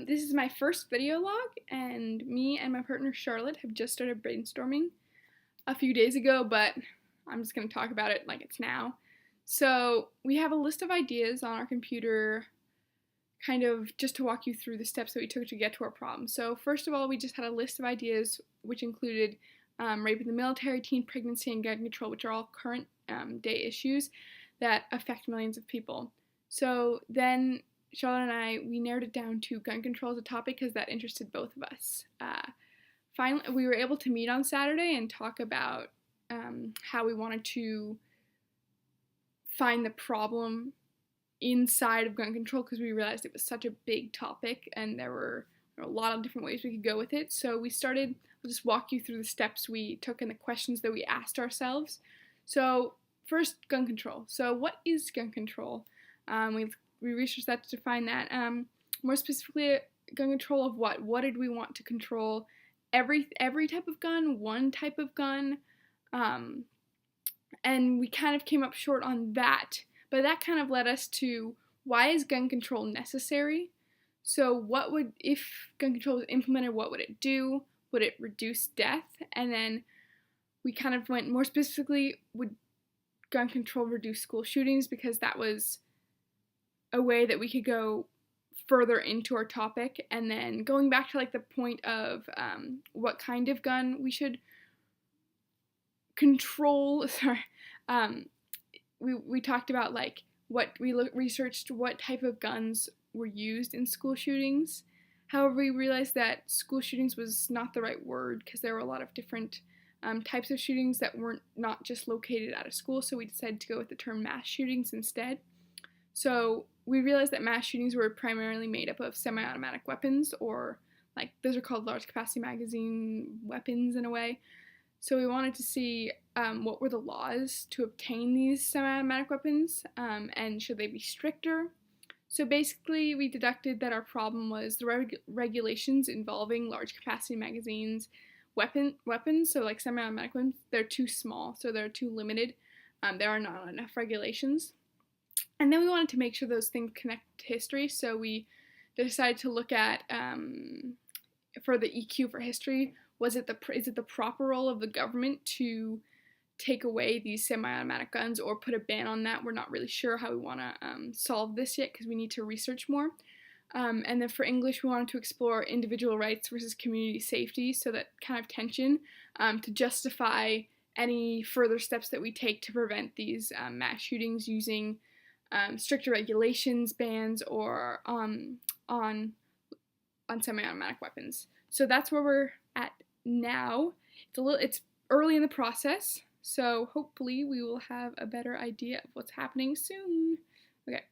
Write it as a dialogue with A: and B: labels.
A: This is my first video log, and me and my partner Charlotte have just started brainstorming a few days ago, but I'm just going to talk about it like it's now. So, we have a list of ideas on our computer, kind of just to walk you through the steps that we took to get to our problem. So, first of all, we just had a list of ideas which included rape in the military, teen pregnancy, and gun control, which are all current day issues that affect millions of people. So, then Charlotte and I, we narrowed it down to gun control as a topic because that interested both of us. Finally, we were able to meet on Saturday and talk about how we wanted to find the problem inside of gun control because we realized it was such a big topic and there were a lot of different ways we could go with it. So we started, I'll just walk you through the steps we took and the questions that we asked ourselves. So first, gun control. So what is gun control? We researched that to define that. More specifically, gun control of what? What did we want to control? Every type of gun, one type of gun, and we kind of came up short on that. But that kind of led us to why is gun control necessary? So what would, if gun control was implemented, what would it do? Would it reduce death? And then we kind of went more specifically, would gun control reduce school shootings? Because that was a way that we could go further into our topic. And then going back to like the point of what kind of gun we should control, we talked about like what we researched what type of guns were used in school shootings. However, we realized that school shootings was not the right word because there were a lot of different types of shootings that weren't not just located at a school, so we decided to go with the term mass shootings instead. So we realized that mass shootings were primarily made up of semi-automatic weapons, or like those are called large capacity magazine weapons in a way. So we wanted to see what were the laws to obtain these semi-automatic weapons, and should they be stricter? So basically, we deducted that our problem was the regulations involving large capacity magazines weapons, so like semi-automatic ones, they're too small, so they're too limited. There are not enough regulations. And then we wanted to make sure those things connect to history, so we decided to look at, for the EQ for history, is it the proper role of the government to take away these semi-automatic guns or put a ban on that? We're not really sure how we want to solve this yet because we need to research more. And then for English, we wanted to explore individual rights versus community safety, so that kind of tension to justify any further steps that we take to prevent these mass shootings using stricter regulations, bans, or on semi-automatic weapons. So that's where we're at now. It's early in the process, so hopefully we will have a better idea of what's happening soon. Okay.